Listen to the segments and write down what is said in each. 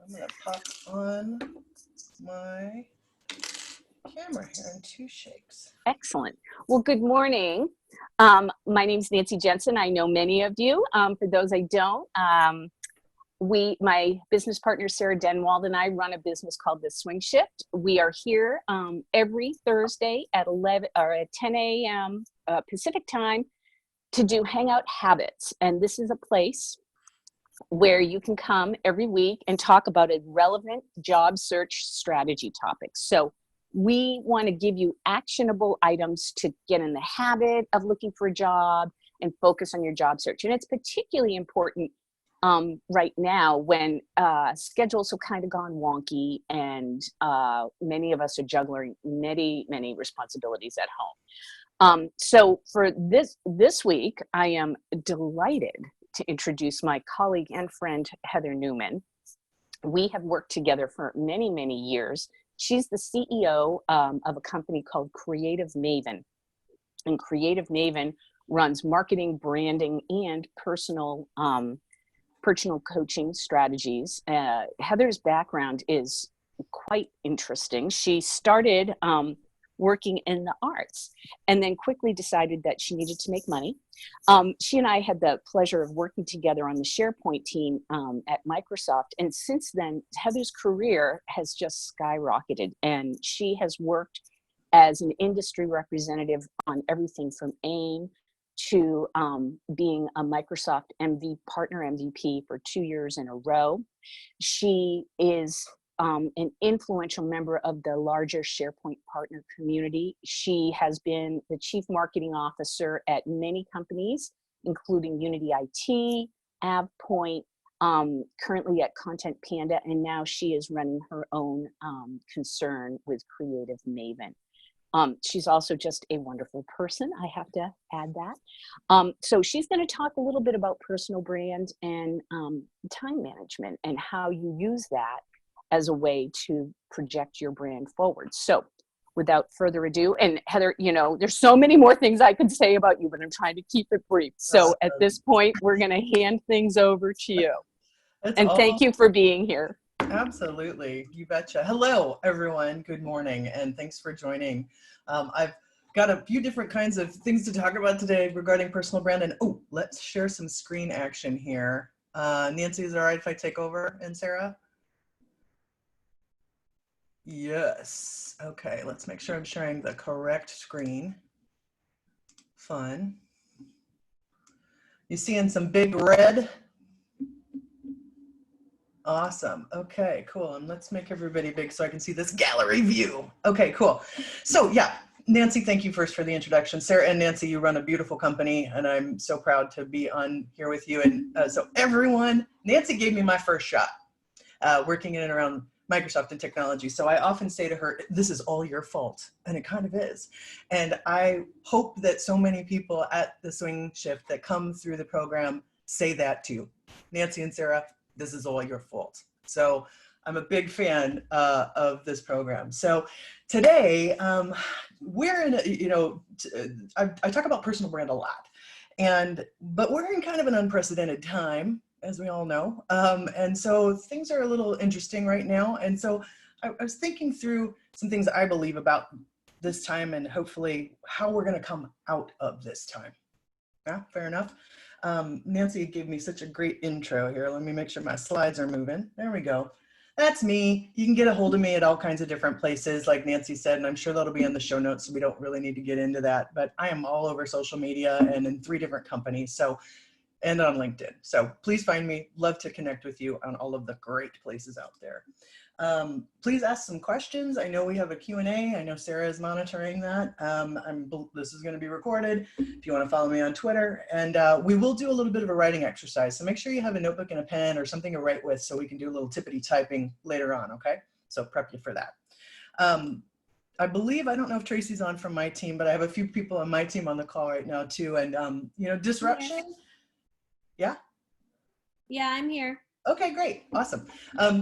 I'm going to pop on my camera here in 2 shakes. Excellent. Well, good morning. My name's Nancy Jensen. I know many of you. For those I don't, my business partner, Sarah Denwald, and I run a business called The Swing Shift. We are here every Thursday at 10 a.m. Pacific time to do Hangout Habits. And this is a place where you can come every week and talk about a relevant job search strategy topic. So we want to give you actionable items to get in the habit of looking for a job and focus on your job search. And it's particularly important right now when schedules have kind of gone wonky and many of us are juggling many responsibilities at home. So for this week, I am delighted to introduce my colleague and friend, Heather Newman. We have worked together for many years. She's the CEO of a company called Creative Maven. And Creative Maven runs marketing, branding, and personal coaching strategies. Heather's background is quite interesting. She started working in the arts and then quickly decided that she needed to make money. She and I had the pleasure of working together on the SharePoint team at Microsoft. And since then, Heather's career has just skyrocketed. And she has worked as an industry representative on everything from AIM to being a Microsoft partner MVP for 2 years in a row. She is an influential member of the larger SharePoint partner community. She has been the chief marketing officer at many companies, including Unity IT, AvePoint, currently at Content Panda, and now she is running her own concern with Creative Maven. She's also just a wonderful person. I have to add that. So she's going to talk a little bit about personal brand and time management and how you use that as a way to project your brand forward. So without further ado, and Heather, there's so many more things I could say about you, but I'm trying to keep it brief. So at this point, we're going to hand things over to you. Thank you for being here. Absolutely. You betcha. Hello, everyone. Good morning, and thanks for joining. I've got a few different kinds of things to talk about today regarding personal brand. And let's share some screen action here. Nancy, is it all right if I take over, and Sarah? Yes. Okay, let's make sure I'm sharing the correct screen. Fun. You seeing some big red? Awesome. Okay, cool. And let's make everybody big so I can see this gallery view. Okay, cool. So yeah, Nancy, thank you first for the introduction. Sarah and Nancy, you run a beautiful company, and I'm so proud to be on here with you. And so everyone, Nancy gave me my first shot working in and around Microsoft and technology. So I often say to her, this is all your fault. And it kind of is. And I hope that so many people at the Swing Shift that come through the program say that too. Nancy and Sarah, this is all your fault. So I'm a big fan of this program. So today we're in I talk about personal brand a lot, but we're in kind of an unprecedented time, as we all know. And so things are a little interesting right now. And so I was thinking through some things I believe about this time and hopefully how we're going to come out of this time. Yeah, fair enough. Nancy gave me such a great intro here. Let me make sure my slides are moving. There we go. That's me. You can get a hold of me at all kinds of different places, like Nancy said, and I'm sure that'll be in the show notes, so we don't really need to get into that. But I am all over social media and in 3 different companies, and on LinkedIn. So please find me. Love to connect with you on all of the great places out there. Please ask some questions. I know we have a Q&A. I know Sarah is monitoring that. This is going to be recorded if you want to follow me on Twitter. And we will do a little bit of a writing exercise. So make sure you have a notebook and a pen or something to write with so we can do a little tippity typing later on, okay? So prep you for that. I believe, I don't know if Tracy's on from my team, but I have a few people on my team on the call right now too. And, disruption. Yeah? Yeah, I'm here. Okay, great. Awesome.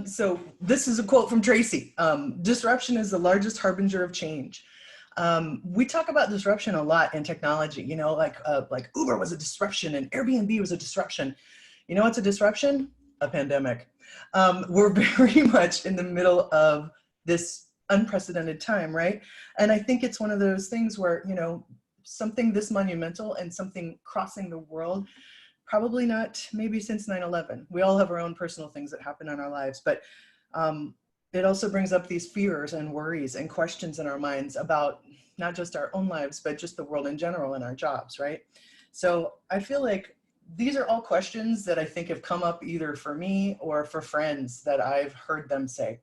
So this is a quote from Tracy. Disruption is the largest harbinger of change. We talk about disruption a lot in technology, like Uber was a disruption and Airbnb was a disruption. You know what's a disruption? a pandemic. We're very much in the middle of this unprecedented time, right? And I think it's one of those things where, you know, something this monumental and something crossing the world, probably not maybe since 9/11. We all have our own personal things that happen in our lives, but it also brings up these fears and worries and questions in our minds about not just our own lives, but just the world in general and our jobs, right? So I feel like these are all questions that I think have come up either for me or for friends that I've heard them say.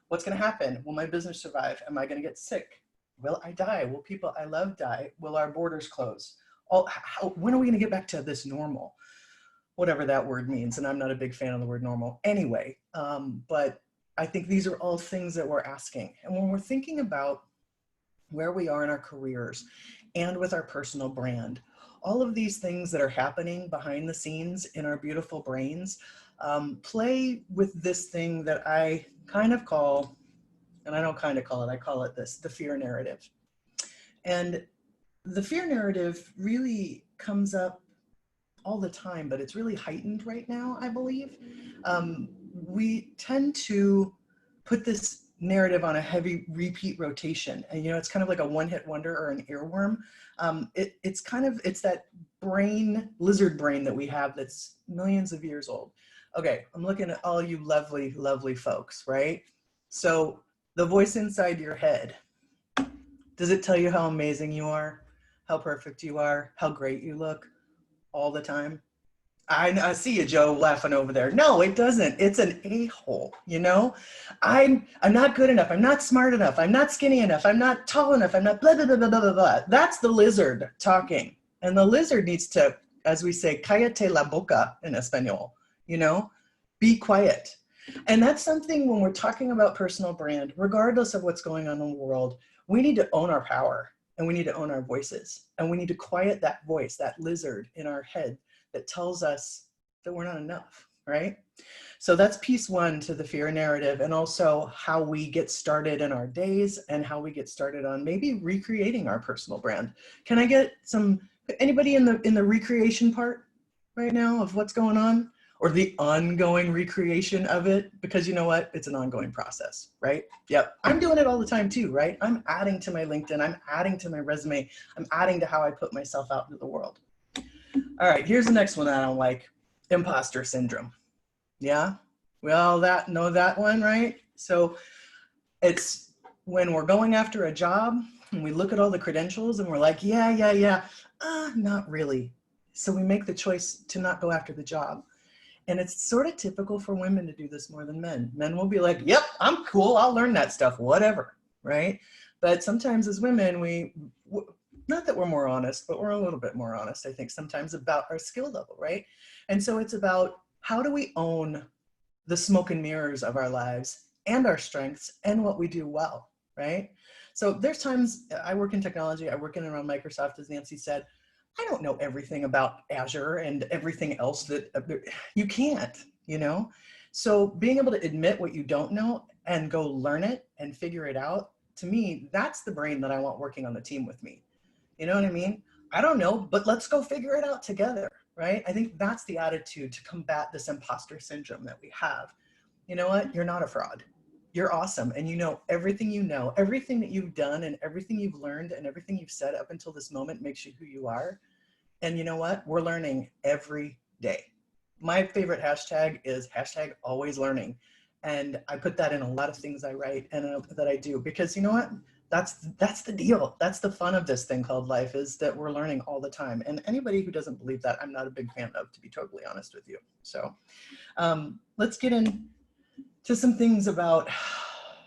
What's going to happen? Will my business survive? Am I going to get sick? Will I die? Will people I love die? Will our borders close? When are we going to get back to this normal? Whatever that word means. And I'm not a big fan of the word normal anyway. But I think these are all things that we're asking. And when we're thinking about where we are in our careers and with our personal brand, all of these things that are happening behind the scenes in our beautiful brains play with this thing that I kind of call, and I don't kind of call it, I call it this, the fear narrative. And the fear narrative really comes up all the time, but it's really heightened right now, I believe. We tend to put this narrative on a heavy repeat rotation. And, you know, it's kind of like a one-hit wonder or an earworm. It's that brain, lizard brain that we have that's millions of years old. Okay, I'm looking at all you lovely, lovely folks, right? So the voice inside your head, does it tell you how amazing you are, how perfect you are, how great you look all the time? I see you, Joe, laughing over there. No, it doesn't. It's an a-hole, you know? I'm not good enough. I'm not smart enough. I'm not skinny enough. I'm not tall enough. I'm not blah, blah, blah, blah, blah, blah. That's the lizard talking. And the lizard needs to, as we say, cállate la boca in Espanol, you know? Be quiet. And that's something when we're talking about personal brand, regardless of what's going on in the world, we need to own our power and we need to own our voices. And we need to quiet that voice, that lizard in our head that tells us that we're not enough, right? So that's piece one to the fear narrative, and also how we get started in our days and how we get started on maybe recreating our personal brand. Can I get anybody in the recreation part right now of what's going on, or the ongoing recreation of it? Because you know what? It's an ongoing process, right? Yep. I'm doing it all the time too, right? I'm adding to my LinkedIn. I'm adding to my resume. I'm adding to how I put myself out into the world. All right, here's the next one that I don't like. Imposter syndrome. Yeah, we all know that one, right? So it's when we're going after a job and we look at all the credentials and we're like, yeah, not really. So we make the choice to not go after the job. And it's sort of typical for women to do this more than men. Men will be like, yep, I'm cool. I'll learn that stuff, whatever, right? But sometimes as women, not that we're more honest, but we're a little bit more honest, I think, sometimes about our skill level, right? And so it's about how do we own the smoke and mirrors of our lives and our strengths and what we do well, right? So there's times I work in technology, I work in and around Microsoft, as Nancy said. I don't know everything about Azure and everything else that you can't, you know? So being able to admit what you don't know and go learn it and figure it out, to me, that's the brain that I want working on the team with me. You know what I mean? I don't know, but let's go figure it out together, right? I think that's the attitude to combat this imposter syndrome that we have. You know what? You're not a fraud. You're awesome. And you know, everything that you've done and everything you've learned and everything you've said up until this moment makes you who you are. And you know what? We're learning every day. My favorite hashtag is hashtag always learning. And I put that in a lot of things I write and that I do, because you know what? That's the deal. That's the fun of this thing called life, is that we're learning all the time. And anybody who doesn't believe that, I'm not a big fan of, to be totally honest with you. So let's get into some things about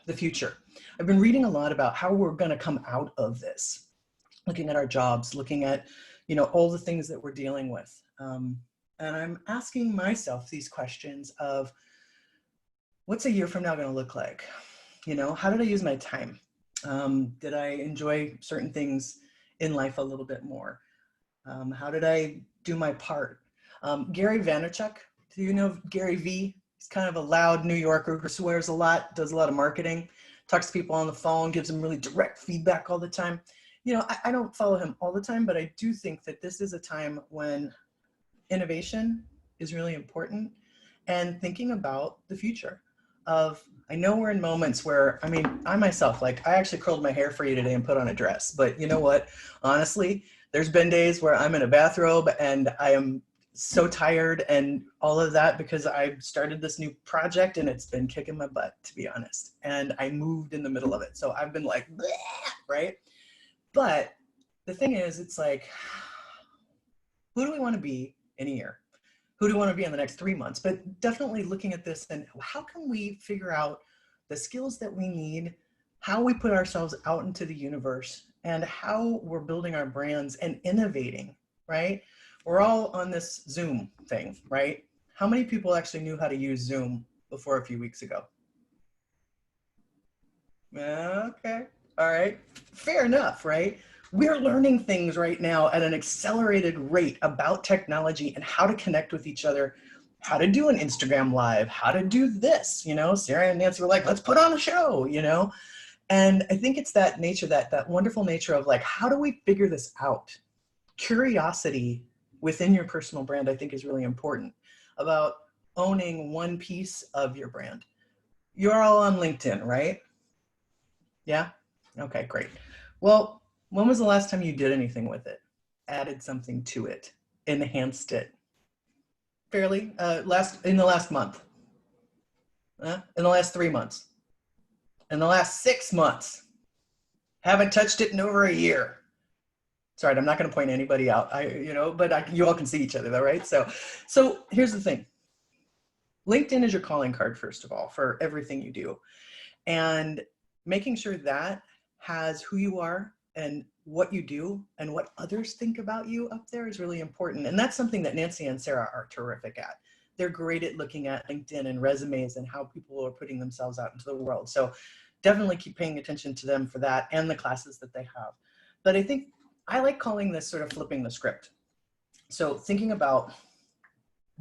the future. I've been reading a lot about how we're going to come out of this, looking at our jobs, looking at, you know, all the things that we're dealing with. And I'm asking myself these questions of, what's a year from now going to look like? You know, how did I use my time? Did I enjoy certain things in life a little bit more? How did I do my part? Gary Vaynerchuk, do you know Gary V? He's kind of a loud New Yorker who swears a lot, does a lot of marketing, talks to people on the phone, gives them really direct feedback all the time. You know, I don't follow him all the time, but I do think that this is a time when innovation is really important. and thinking about the future of, I know we're in moments where, I mean, I myself, like I actually curled my hair for you today and put on a dress, but you know what? Honestly, there's been days where I'm in a bathrobe and I am so tired and all of that because I started this new project and it's been kicking my butt, to be honest. And I moved in the middle of it. So I've been like, bleh, right? But the thing is, it's like, who do we want to be in a year? Who do we want to be in the next 3 months? But definitely looking at this and how can we figure out the skills that we need, how we put ourselves out into the universe, and how we're building our brands and innovating, right? We're all on this Zoom thing, right? How many people actually knew how to use Zoom before a few weeks ago? Okay, all right, fair enough, right? We're learning things right now at an accelerated rate about technology and how to connect with each other, how to do an Instagram live, how to do this, you know. Sarah and Nancy were like, let's put on a show, you know. And I think it's that nature, that wonderful nature of like, how do we figure this out? Curiosity within your personal brand, I think, is really important about owning one piece of your brand. You're all on LinkedIn, right? Yeah? Okay, great. Well, when was the last time you did anything with it? Added something to it, enhanced it? Fairly, in the last month? In the last 3 months? In the last 6 months? Haven't touched it in over a year. Sorry, I'm not going to point anybody out. You all can see each other though, right? So here's the thing. LinkedIn is your calling card, first of all, for everything you do. And making sure that has who you are and what you do and what others think about you up there is really important. And that's something that Nancy and Sarah are terrific at. They're great at looking at LinkedIn and resumes and how people are putting themselves out into the world. So definitely keep paying attention to them for that and the classes that they have. But I think I like calling this sort of flipping the script. So thinking about,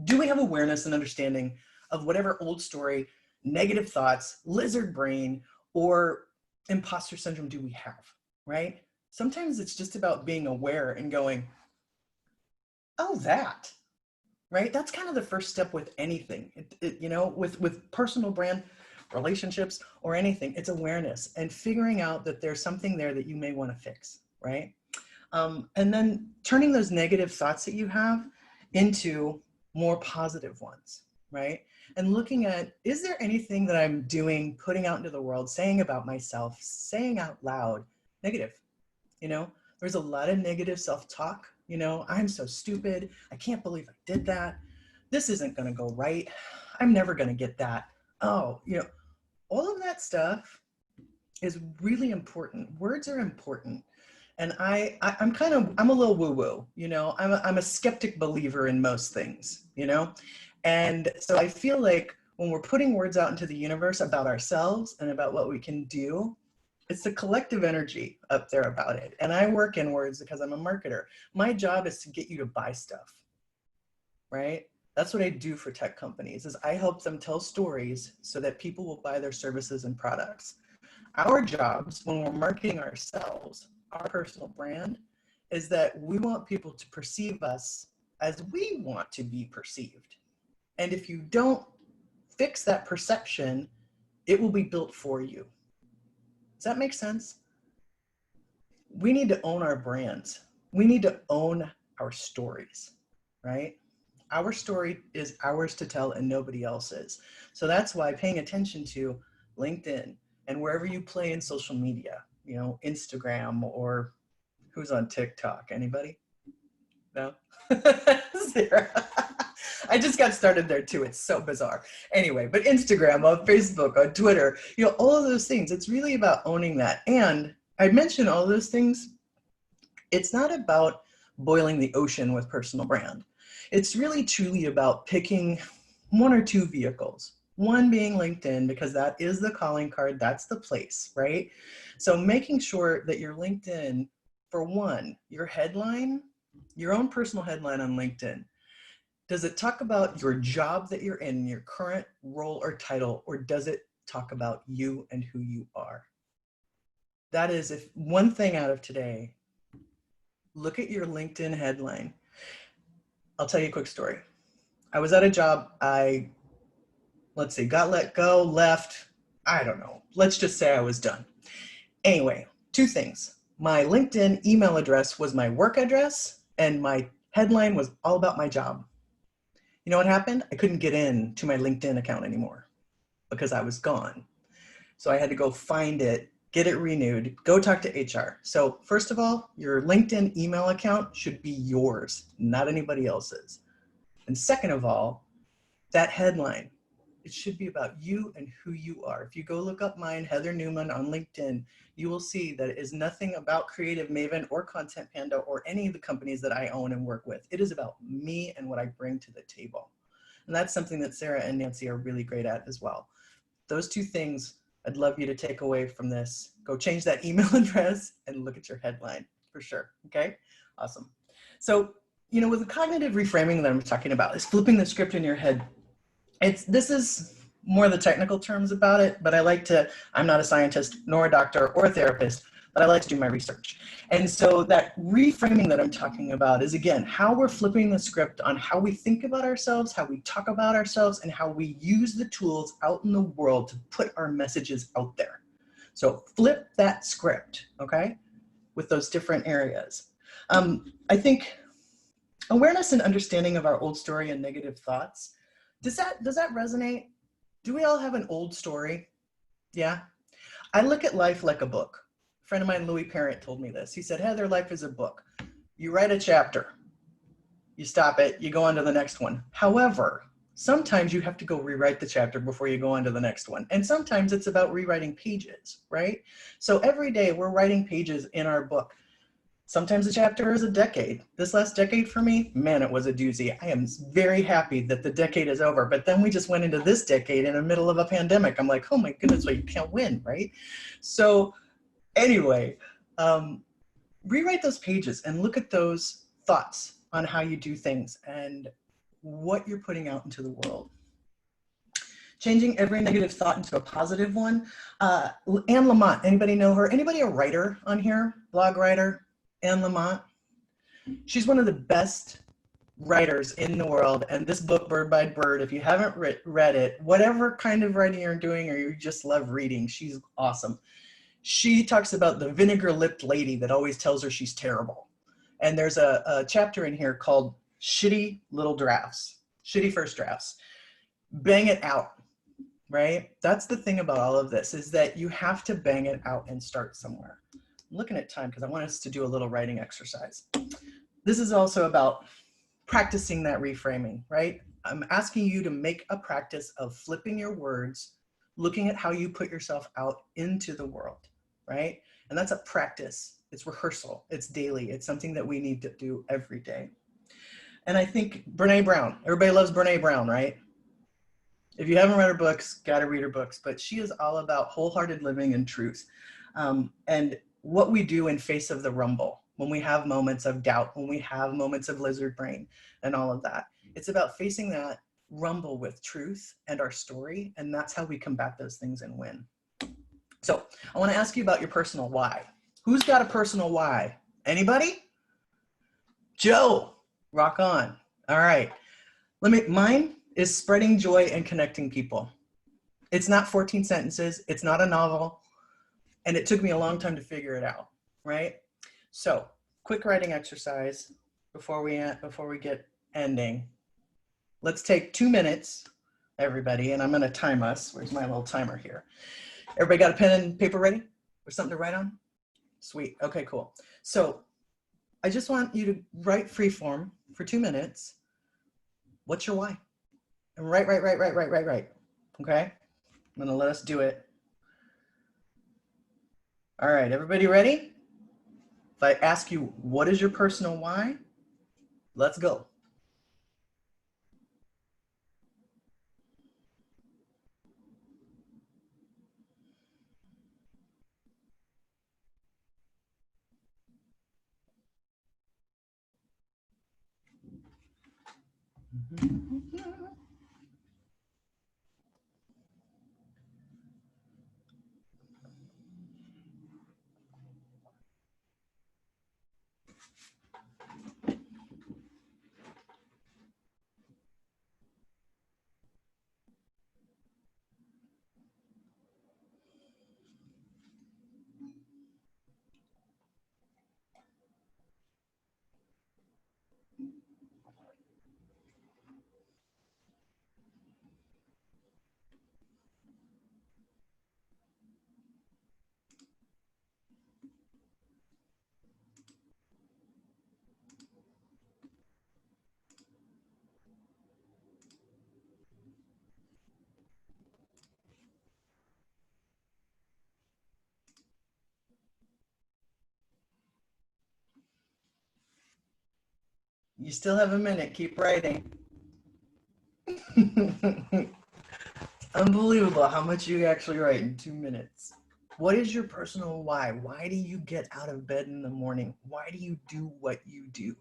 do we have awareness and understanding of whatever old story, negative thoughts, lizard brain, or imposter syndrome do we have, right? Sometimes it's just about being aware and going, oh, that, right? That's kind of the first step with anything, with personal brand, relationships, or anything. It's awareness and figuring out that there's something there that you may want to fix, right? And then turning those negative thoughts that you have into more positive ones, right? And looking at, is there anything that I'm doing, putting out into the world, saying about myself, saying out loud, negative? You know, there's a lot of negative self-talk. You know, I'm so stupid. I can't believe I did that. This isn't going to go right. I'm never going to get that. Oh, all of that stuff is really important. Words are important. And I'm a little woo-woo, I'm a skeptic believer in most things, And so I feel like when we're putting words out into the universe about ourselves and about what we can do, it's the collective energy up there about it. And I work in words because I'm a marketer. My job is to get you to buy stuff, right? That's what I do for tech companies, is I help them tell stories so that people will buy their services and products. Our jobs when we're marketing ourselves, our personal brand, is that we want people to perceive us as we want to be perceived. And if you don't fix that perception, it will be built for you. Does that make sense? We need to own our brands. We need to own our stories, right? Our story is ours to tell and nobody else's. So that's why paying attention to LinkedIn and wherever you play in social media, Instagram, or who's on TikTok? Anybody? No? Sarah. I just got started there too. It's so bizarre. Anyway, but Instagram, on Facebook, on Twitter, all of those things. It's really about owning that. And I mentioned all those things. It's not about boiling the ocean with personal brand. It's really truly about picking one or two vehicles. One being LinkedIn, because that is the calling card, that's the place, right? So making sure that your LinkedIn, for one, your headline, your own personal headline on LinkedIn, does it talk about your job that you're in, your current role or title, or does it talk about you and who you are? That is, if one thing out of today, look at your LinkedIn headline. I'll tell you a quick story. I was at a job, I let's see, got let go, left, I don't know. Let's just say I was done. Anyway, two things. My LinkedIn email address was my work address, and my headline was all about my job. You know what happened? I couldn't get in to my LinkedIn account anymore because I was gone. So I had to go find it, get it renewed, go talk to HR. So first of all, your LinkedIn email account should be yours, not anybody else's. And second of all, that headline, it should be about you and who you are. If you go look up mine, Heather Newman, on LinkedIn, you will see that it is nothing about Creative Maven or Content Panda or any of the companies that I own and work with. It is about me and what I bring to the table. And that's something that Sarah and Nancy are really great at as well. Those two things I'd love you to take away from this. Go change that email address and look at your headline for sure, okay? Awesome. So, you know, with the cognitive reframing that I'm talking about is flipping the script in your head. This is more the technical terms about it, but I'm not a scientist nor a doctor or a therapist, but I like to do my research. And so that reframing that I'm talking about is, again, how we're flipping the script on how we think about ourselves, how we talk about ourselves, and how we use the tools out in the world to put our messages out there. So flip that script, okay, with those different areas. I think awareness and understanding of our old story and negative thoughts, does that resonate? Do we all have an old story? Yeah. I look at life like a book. A friend of mine, Louis Parent, told me this. He said, Heather, life is a book. You write a chapter, you stop it, you go on to the next one. However, sometimes you have to go rewrite the chapter before you go on to the next one. And sometimes it's about rewriting pages, right? So every day we're writing pages in our book. Sometimes a chapter is a decade. This last decade for me, man, it was a doozy. I am very happy that the decade is over, but then we just went into this decade in the middle of a pandemic. I'm like, oh my goodness, well, you can't win, right? So anyway, rewrite those pages and look at those thoughts on how you do things and what you're putting out into the world. Changing every negative thought into a positive one. Anne Lamott, anybody know her? Anybody a writer on here? Blog writer? Anne Lamott. She's one of the best writers in the world, and this book, Bird by Bird, if you haven't read it, whatever kind of writing you're doing or you just love reading, she's awesome. She talks about the vinegar-lipped lady that always tells her she's terrible. And there's a chapter in here called Shitty Little Drafts, Shitty First Drafts. Bang it out, right? That's the thing about all of this, is that you have to bang it out and start somewhere. I'm looking at time because I want us to do a little writing exercise. This is also about practicing that reframing, right? I'm asking you to make a practice of flipping your words, looking at how you put yourself out into the world, right? And that's a practice. It's rehearsal. It's daily. It's something that we need to do every day. And I think Brene Brown, everybody loves Brene Brown, right? If you haven't read her books, gotta read her books, but she is all about wholehearted living and truth. And what we do in face of the rumble, when we have moments of doubt, when we have moments of lizard brain and all of that, it's about facing that rumble with truth and our story. And that's how we combat those things and win. So I want to ask you about your personal why. Who's got a personal why? Anybody? Joe, rock on. All right. Mine is spreading joy and connecting people. It's not 14 sentences. It's not a novel. And it took me a long time to figure it out, right? So quick writing exercise before we get ending. Let's take 2 minutes, everybody, and I'm gonna time us. Where's my little timer here? Everybody got a pen and paper ready? Or something to write on? Sweet, okay, cool. So I just want you to write free form for 2 minutes. What's your why? And write, okay? I'm gonna let us do it. All right, everybody ready? If I ask you, what is your personal why? Let's go. You still have a minute. Keep writing. Unbelievable how much you actually write in 2 minutes. What is your personal why? Why do you get out of bed in the morning? Why do you do what you do?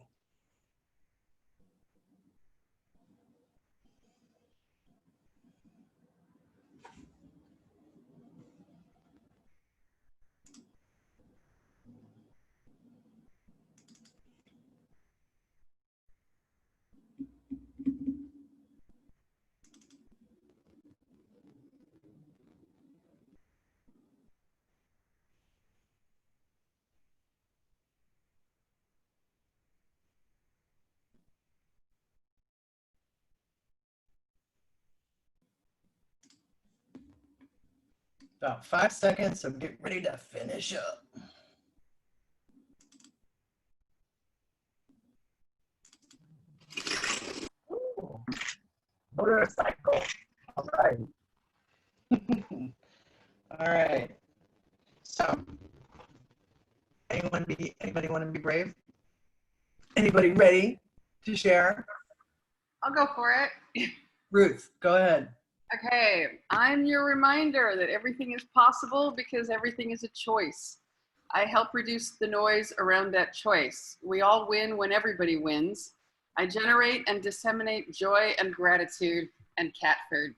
About 5 seconds, so get ready to finish up. Ooh, motorcycle. All right. All right. So, anybody want to be brave? Anybody ready to share? I'll go for it. Ruth, go ahead. Okay, I'm your reminder that everything is possible because everything is a choice. I help reduce the noise around that choice. We all win when everybody wins. I generate and disseminate joy and gratitude and cat food.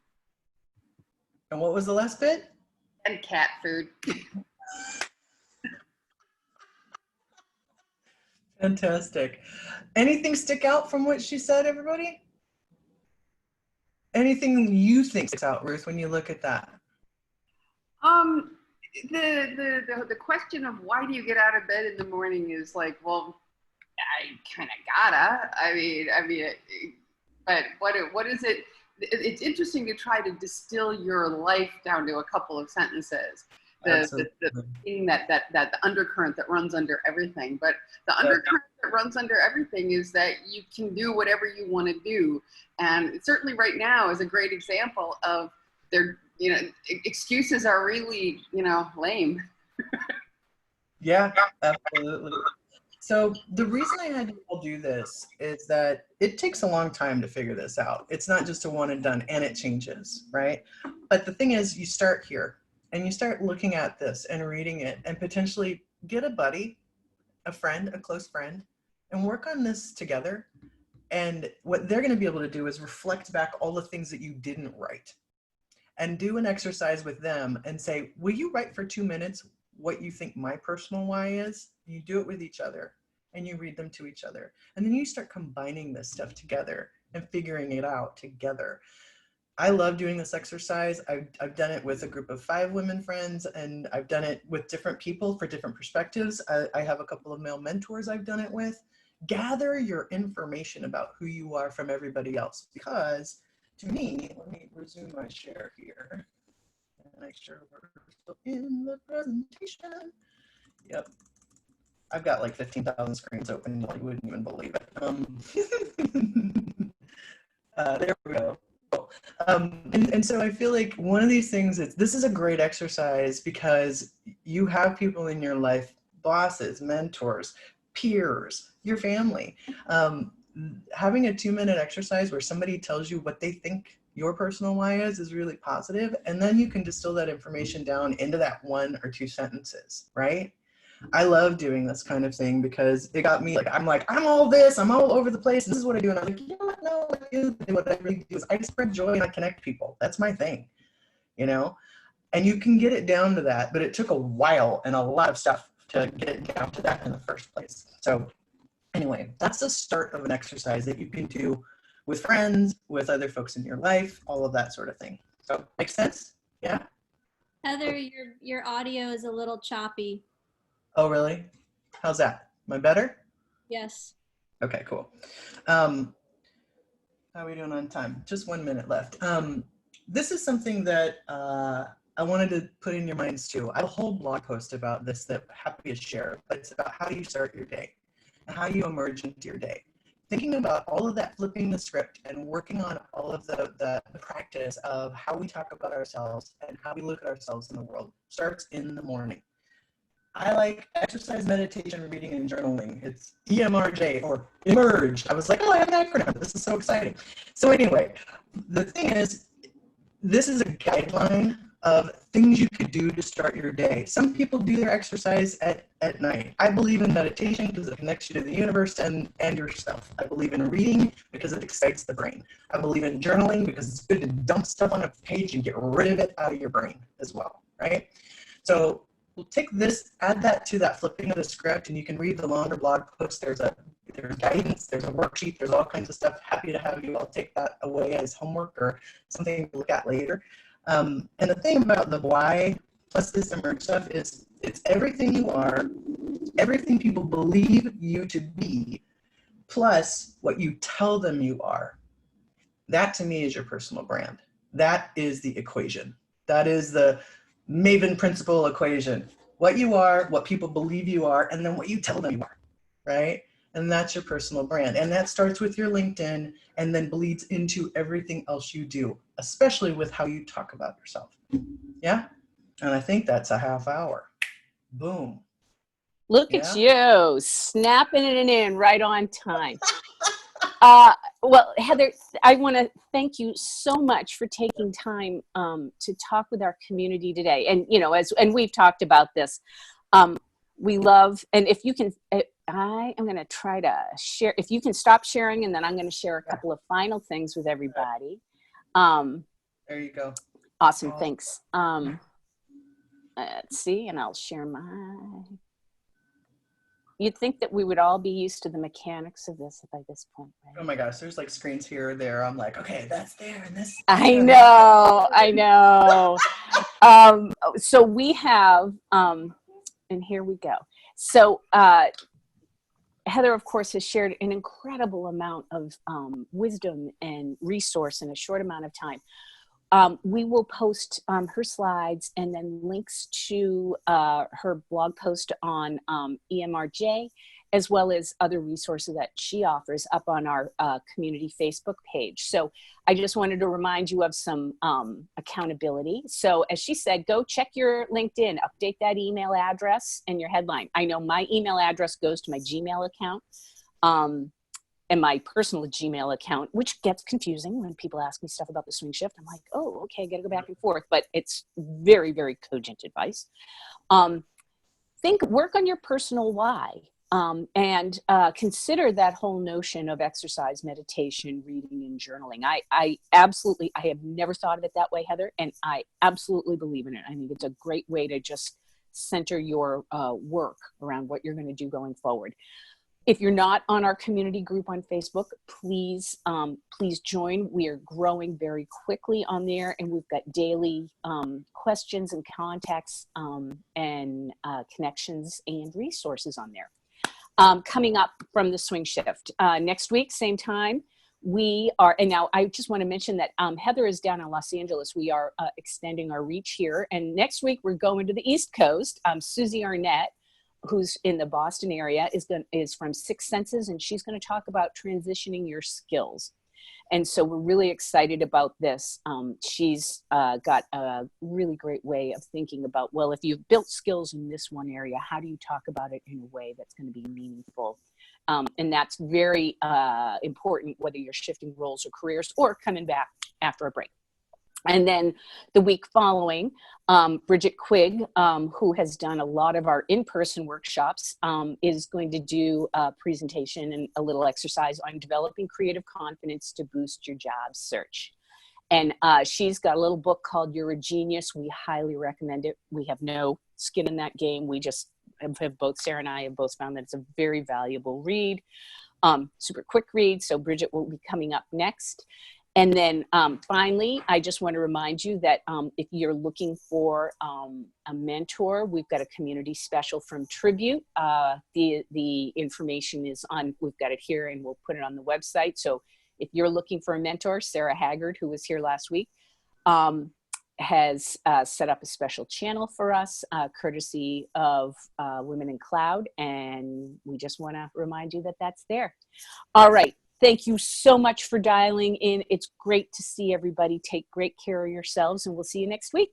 And what was the last bit? And cat food. Fantastic. Anything stick out from what she said, everybody? Anything you think sticks out, Ruth, when you look at that? The question of why do you get out of bed in the morning is like, well, I kind of gotta. But what is it? It's interesting to try to distill your life down to a couple of sentences. The thing that the undercurrent that runs under everything. But the undercurrent that runs under everything is that you can do whatever you want to do. And certainly right now is a great example of their, excuses are really, lame. Yeah, absolutely. So the reason I had you all do this is that it takes a long time to figure this out. It's not just a one and done, and it changes, right? But the thing is, you start here and you start looking at this and reading it and potentially get a buddy, a friend, a close friend, and work on this together. And what they're going to be able to do is reflect back all the things that you didn't write and do an exercise with them and say, will you write for 2 minutes what you think my personal why is? You do it with each other and you read them to each other. And then you start combining this stuff together and figuring it out together. I love doing this exercise. I've done it with a group of 5 women friends, and I've done it with different people for different perspectives. I have a couple of male mentors I've done it with. Gather your information about who you are from everybody else, because to me, let me resume my share here and make sure we're still in the presentation. Yep. I've got like 15,000 screens open. You wouldn't even believe it. There we go. And so I feel like one of these things is, this is a great exercise because you have people in your life, bosses, mentors, peers, your family. Having a 2-minute exercise where somebody tells you what they think your personal why is really positive. And then you can distill that information down into that 1 or 2 sentences, right? I love doing this kind of thing because it got me I'm all this, I'm all over the place. This is what I do. And I'm like, you know what? No, what I really do is I spread joy and I connect people. That's my thing, and you can get it down to that, but it took a while and a lot of stuff to get it down to that in the first place. So anyway, that's the start of an exercise that you can do with friends, with other folks in your life, all of that sort of thing. So makes sense? Yeah. Heather, your audio is a little choppy. Oh, really? How's that? Am I better? Yes. Okay, cool. How are we doing on time? Just 1 minute left. This is something that I wanted to put in your minds too. I have a whole blog post about this that I'm happy to share, but it's about how you start your day and how you emerge into your day. Thinking about all of that, flipping the script and working on all of the practice of how we talk about ourselves and how we look at ourselves in the world starts in the morning. I like exercise, meditation, reading, and journaling. It's EMRJ or Emerge. I was like, oh, I have an acronym. This is so exciting. So anyway, the thing is, this is a guideline of things you could do to start your day. Some people do their exercise at night. I believe in meditation because it connects you to the universe and yourself. I believe in reading because it excites the brain. I believe in journaling because it's good to dump stuff on a page and get rid of it out of your brain as well, right? So we'll take this, add that to that flipping of the script, and you can read the longer blog posts. There's guidance, there's a worksheet, there's all kinds of stuff. Happy to have you all take that away as homework or something to look at later. And the thing about the why plus this emerge stuff is it's everything you are, everything people believe you to be, plus what you tell them you are. That to me is your personal brand. That is the equation. That is the Maven principle equation. What you are, what people believe you are, and then what you tell them you are, right? And that's your personal brand. And that starts with your LinkedIn and then bleeds into everything else you do, especially with how you talk about yourself. Yeah? And I think that's a half hour. Boom. Look at you, snapping it in right on time. Well, Heather, I want to thank you so much for taking time to talk with our community today. And, you know, and we've talked about this, we love, and if you can, I am going to try to share, if you can stop sharing, and then I'm going to share a couple of final things with everybody. There you go. Awesome. Thanks. Let's see, and I'll share my, you'd think that we would all be used to the mechanics of this by this point, right? Oh my gosh, there's like screens here or there. I'm like, okay, that's there and this. I know. So we have, and here we go. So Heather, of course, has shared an incredible amount of wisdom and resource in a short amount of time. We will post her slides and then links to her blog post on EMRJ, as well as other resources that she offers up on our community Facebook page. So I just wanted to remind you of some accountability. So as she said, go check your LinkedIn, update that email address and your headline. I know my email address goes to my Gmail account. And my personal Gmail account, which gets confusing when people ask me stuff about the swing shift. I'm like, oh, okay, I got to go back and forth, but it's very, very cogent advice. Work on your personal why, and consider that whole notion of exercise, meditation, reading, and journaling. I have never thought of it that way, Heather, and I absolutely believe in it. I think it's a great way to just center your work around what you're going to do going forward. If you're not on our community group on Facebook, please join. We are growing very quickly on there, and we've got daily questions and contacts and connections and resources on there. Coming up from the swing shift next week, same time, we are, and now I just want to mention that Heather is down in Los Angeles. We are extending our reach here, and next week we're going to the East Coast. Susie Arnett, who's in the Boston area, is from Six Senses, and she's going to talk about transitioning your skills. And so we're really excited about this. She's got a really great way of thinking about, well, if you've built skills in this one area, how do you talk about it in a way that's going to be meaningful? And that's very important, whether you're shifting roles or careers or coming back after a break. And then the week following, Bridget Quigg, who has done a lot of our in-person workshops, is going to do a presentation and a little exercise on developing creative confidence to boost your job search. And she's got a little book called You're a Genius. We highly recommend it. We have no skin in that game. We just have both, Sarah and I have both found that it's a very valuable read, super quick read. So Bridget will be coming up next. And then finally, I just want to remind you that if you're looking for a mentor, we've got a community special from Tribute. The information is on, we've got it here and we'll put it on the website. So if you're looking for a mentor, Sarah Haggard, who was here last week, has set up a special channel for us, courtesy of Women in Cloud. And we just want to remind you that that's there. All right. Thank you so much for dialing in. It's great to see everybody. Take great care of yourselves, and we'll see you next week.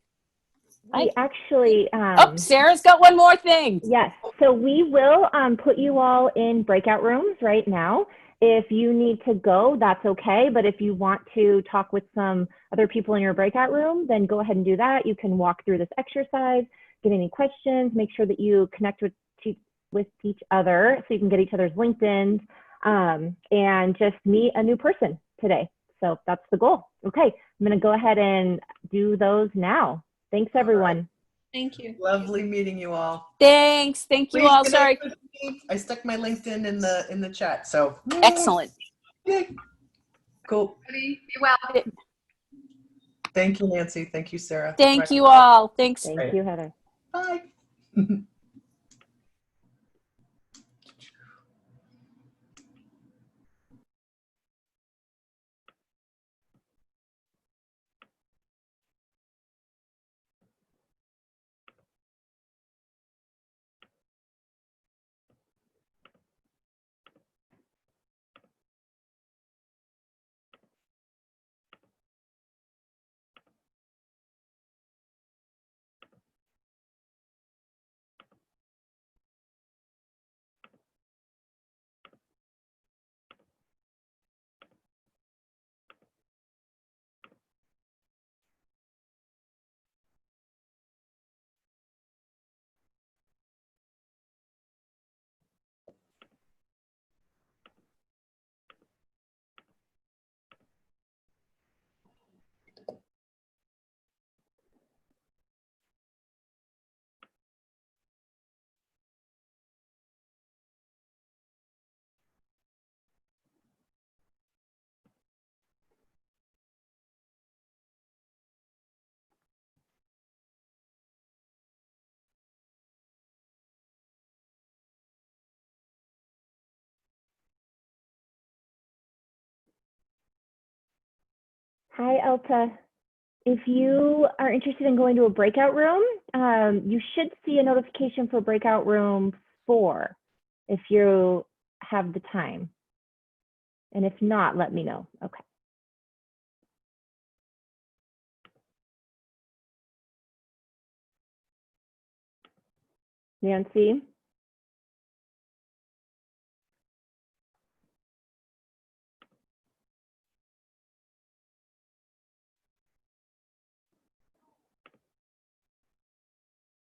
We actually, Oh, Sarah's got one more thing. yes. So we will put you all in breakout rooms right now. If you need to go, that's okay. But if you want to talk with some other people in your breakout room, then go ahead and do that. You can walk through this exercise, get any questions, make sure that you connect with each other so you can get each other's LinkedIn's, and just meet a new person today. So that's the goal. Okay, I'm going to go ahead and do those now. Thanks, everyone. Thank you. Lovely meeting you all. Thanks. Thank you Please all. connect Sorry. with me. I stuck my LinkedIn in the chat. So Excellent. yay. Cool. Be well. Thank you, Nancy. Thank you, Sarah. Thank you all. Thanks. Thank you, Heather. Bye. Hi, Elta. If you are interested in going to a breakout room, you should see a notification for breakout room 4 if you have the time. And if not, let me know. Okay. Nancy?